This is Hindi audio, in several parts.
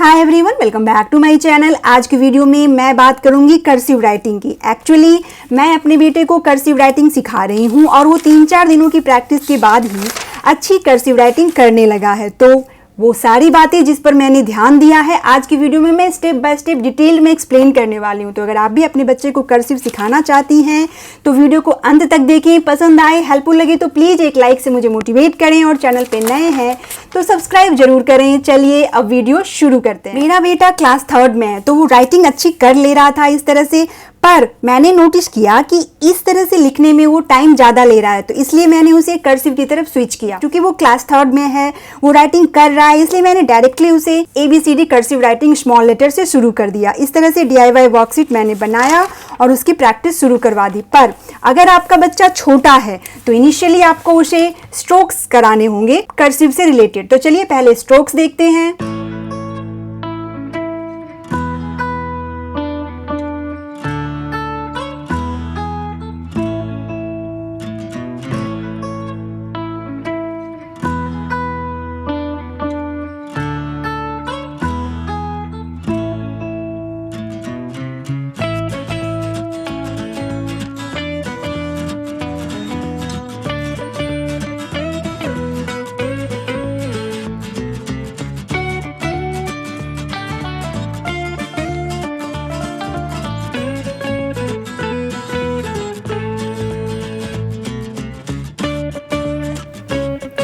Hi everyone, welcome back to my channel. आज की वीडियो में मैं बात करूंगी कर्सिव राइटिंग की। एक्चुअली मैं अपने बेटे को कर्सिव राइटिंग सिखा रही हूं और वो 3-4 दिनों की प्रैक्टिस के बाद ही अच्छी कर्सिव राइटिंग करने लगा है। तो वो सारी बातें जिस पर मैंने ध्यान दिया है आज की वीडियो में मैं स्टेप बाय स्टेप डिटेल में एक्सप्लेन करने वाली हूँ। तो अगर आप भी अपने बच्चे को कर्सिव सिखाना चाहती हैं तो वीडियो को अंत तक देखें। पसंद आए, हेल्पफुल लगे तो प्लीज़ एक लाइक से मुझे मोटिवेट करें और चैनल पे नए हैं तो सब्सक्राइब जरूर करें। चलिए अब वीडियो शुरू करते हैं। मेरा बेटा क्लास 3rd में है तो वो राइटिंग अच्छी कर ले रहा था इस तरह से, पर मैंने नोटिस किया कि इस तरह से लिखने में वो टाइम ज़्यादा ले रहा है, तो इसलिए मैंने उसे कर्सिव की तरफ स्विच किया। क्योंकि वो क्लास 3rd में है, वो राइटिंग कर रहा है, इसलिए मैंने डायरेक्टली उसे ABCD cursive writing small letter से शुरू कर दिया। इस तरह से DIY वर्कशीट मैंने बनाया और उसकी प्रैक्टिस शुरू करवा दी। पर अगर आपका बच्चा छोटा है तो इनिशियली आपको उसे स्ट्रोक्स कराने होंगे कर्सिव से रिलेटेड। तो चलिए पहले स्ट्रोक्स देखते हैं।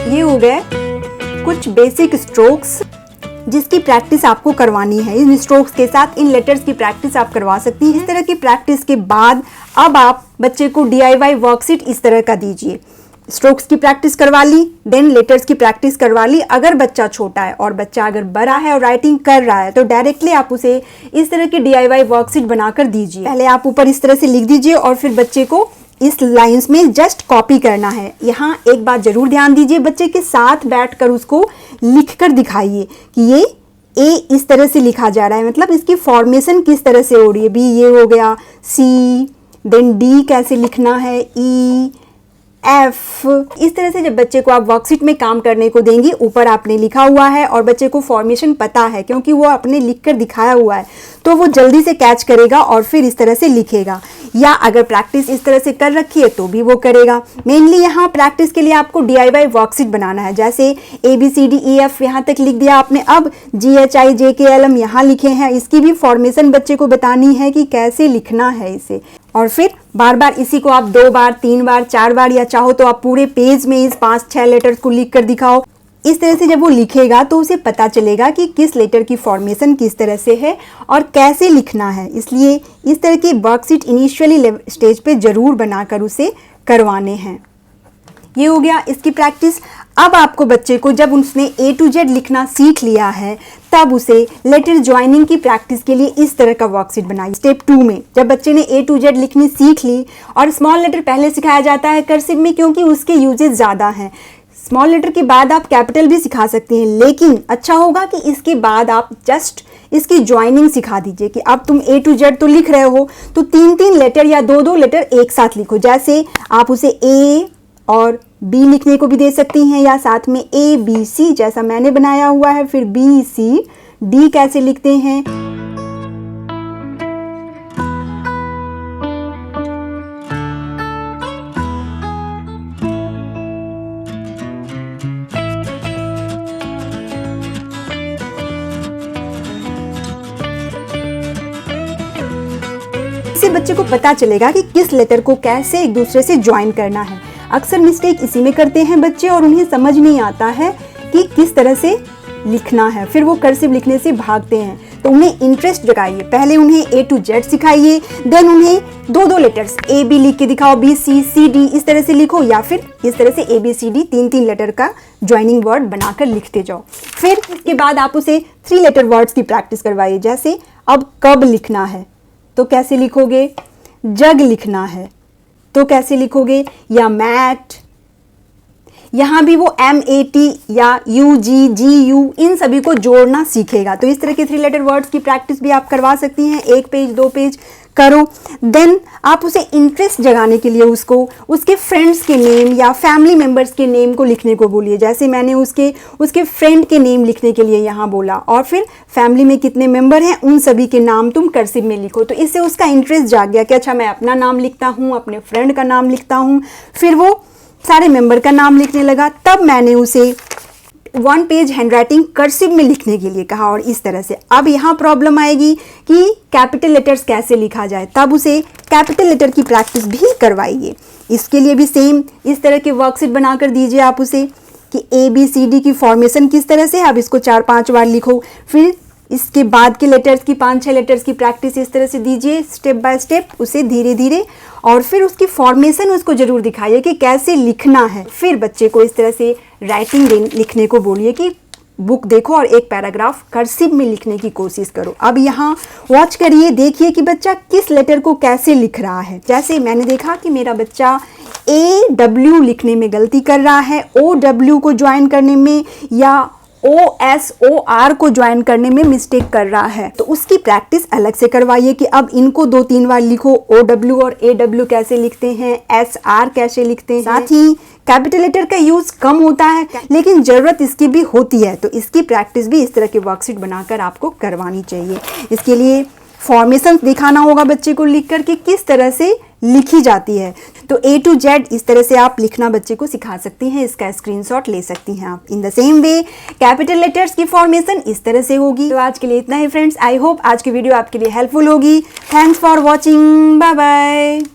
ये हो गए कुछ बेसिक स्ट्रोक्स जिसकी प्रैक्टिस आपको करवानी है। इन स्ट्रोक्स के साथ इन लेटर्स की प्रैक्टिस आप करवा सकती हैं। इस तरह की प्रैक्टिस के बाद अब आप बच्चे को DIY वर्कशीट इस तरह का दीजिए। स्ट्रोक्स की प्रैक्टिस करवा ली, देन लेटर्स की प्रैक्टिस करवा ली। अगर बच्चा छोटा है और बच्चा अगर बड़ा है और राइटिंग कर रहा है तो डायरेक्टली आप उसे इस तरह की DIY वर्कशीट बनाकर दीजिए। पहले आप ऊपर इस तरह से लिख दीजिए और फिर बच्चे को इस लाइंस में जस्ट कॉपी करना है। यहाँ एक बात जरूर ध्यान दीजिए, बच्चे के साथ बैठकर उसको लिखकर दिखाइए कि ये A इस तरह से लिखा जा रहा है, मतलब इसकी फॉर्मेशन किस तरह से हो रही है। B ये हो गया, C, देन D कैसे लिखना है, E, F। इस तरह से जब बच्चे को आप वर्कशीट में काम करने को देंगी, ऊपर आपने लिखा हुआ है और बच्चे को फॉर्मेशन पता है क्योंकि वो आपने लिखकर दिखाया हुआ है, तो वो जल्दी से कैच करेगा और फिर इस तरह से लिखेगा। या अगर प्रैक्टिस इस तरह से कर रखी है तो भी वो करेगा। मेनली यहाँ प्रैक्टिस के लिए आपको DIY वर्कशीट बनाना है। जैसे ABCDEF यहाँ तक लिख दिया आपने, अब GHIJKLM यहाँ लिखे हैं। इसकी भी फॉर्मेशन बच्चे को बतानी है कि कैसे लिखना है इसे, और फिर बार बार इसी को आप 2 बार 3 बार 4 बार या चाहो तो आप पूरे पेज में इस 5-6 लेटर्स को लिख कर दिखाओ। इस तरह से जब वो लिखेगा तो उसे पता चलेगा कि किस लेटर की फॉर्मेशन किस तरह से है और कैसे लिखना है। इसलिए इस तरह की वर्कशीट इनिशियली स्टेज पे जरूर बनाकर उसे करवाने हैं। ये हो गया इसकी प्रैक्टिस। अब आपको बच्चे को जब उसने A to Z लिखना सीख लिया है तब उसे लेटर ज्वाइनिंग की प्रैक्टिस के लिए इस तरह का वर्कशीट बनाइए। स्टेप 2 में जब बच्चे ने A to Z लिखनी सीख ली, और स्मॉल लेटर पहले सिखाया जाता है कर्सिव में क्योंकि उसके यूजेस ज़्यादा हैं। स्मॉल लेटर के बाद आप कैपिटल भी सिखा सकती हैं, लेकिन अच्छा होगा कि इसके बाद आप जस्ट इसकी ज्वाइनिंग सिखा दीजिए कि अब तुम A to Z तो लिख रहे हो तो 3-3 लेटर या 2-2 लेटर एक साथ लिखो। जैसे आप उसे A और B लिखने को भी दे सकती हैं, या साथ में ABC जैसा मैंने बनाया हुआ है, फिर BC, D कैसे लिखते हैं। इससे बच्चे को पता चलेगा कि किस लेटर को कैसे एक दूसरे से ज्वाइन करना है। अक्सर मिस्टेक इसी में करते हैं बच्चे और उन्हें समझ नहीं आता है कि किस तरह से लिखना है, फिर वो कर्सिव लिखने से भागते हैं। तो उन्हें इंटरेस्ट जगाइए, पहले उन्हें A to Z सिखाइए, देन उन्हें 2-2 लेटर्स AB लिख के दिखाओ, BC, CD इस तरह से लिखो, या फिर इस तरह से ABCD 3-3 लेटर का ज्वाइनिंग वर्ड बनाकर लिखते जाओ। फिर इसके बाद आप उसे 3 लेटर वर्ड्स की प्रैक्टिस करवाइए। जैसे अब कब लिखना है तो कैसे लिखोगे, जग लिखना है तो कैसे लिखोगे, या मैट, यहाँ भी वो MAT या UG, GU इन सभी को जोड़ना सीखेगा। तो इस तरह के 3 लेटर वर्ड्स की प्रैक्टिस भी आप करवा सकती हैं। 1 पेज 2 पेज करो। देन आप उसे इंटरेस्ट जगाने के लिए उसको उसके फ्रेंड्स के नेम या फैमिली मेम्बर्स के नेम को लिखने को बोलिए। जैसे मैंने उसके फ्रेंड के नेम लिखने के लिए यहाँ बोला, और फिर फैमिली में कितने मेंबर हैं उन सभी के नाम तुम कर्सिव में लिखो। तो इससे उसका इंटरेस्ट जाग गया कि अच्छा मैं अपना नाम लिखता हूँ, अपने फ्रेंड का नाम लिखता हूँ, फिर वो सारे मेंबर का नाम लिखने लगा। तब मैंने उसे 1 पेज हैंडराइटिंग कर्सिव में लिखने के लिए कहा, और इस तरह से। अब यहाँ प्रॉब्लम आएगी कि कैपिटल लेटर्स कैसे लिखा जाए, तब उसे कैपिटल लेटर की प्रैक्टिस भी करवाइए। इसके लिए भी सेम इस तरह के वर्कशीट बनाकर दीजिए आप उसे कि ABCD की फॉर्मेशन किस तरह से है। अब इसको 4-5 बार लिखो, फिर इसके बाद के लेटर्स की 5-6 लेटर्स की प्रैक्टिस इस तरह से दीजिए, स्टेप बाय स्टेप उसे धीरे धीरे, और फिर उसकी फॉर्मेशन उसको जरूर दिखाइए कि कैसे लिखना है। फिर बच्चे को इस तरह से राइटिंग लिखने को बोलिए कि बुक देखो और एक पैराग्राफ कर्सिव में लिखने की कोशिश करो। अब यहाँ वॉच करिए, देखिए कि बच्चा किस लेटर को कैसे लिख रहा है। जैसे मैंने देखा कि मेरा बच्चा AW लिखने में गलती कर रहा है, OW को ज्वाइन करने में या OSOR को ज्वाइन करने में मिस्टेक कर रहा है। तो उसकी प्रैक्टिस अलग से करवाइए कि अब इनको 2-3 बार लिखो, OW और AW कैसे लिखते हैं, SR कैसे लिखते हैं। साथ ही कैपिटल लेटर का यूज कम होता है लेकिन जरूरत इसकी भी होती है, तो इसकी प्रैक्टिस भी इस तरह के वर्कशीट बनाकर आपको करवानी चाहिए। इसके लिए फॉर्मेशन दिखाना होगा बच्चे को लिखकर कि किस तरह से लिखी जाती है। तो A to Z इस तरह से आप लिखना बच्चे को सिखा सकती हैं, इसका स्क्रीनशॉट ले सकती हैं आप। In the same way capital letters की फॉर्मेशन इस तरह से होगी। तो आज के लिए इतना ही फ्रेंड्स, आई होप आज की वीडियो आपके लिए हेल्पफुल होगी। Thanks for watching, bye bye.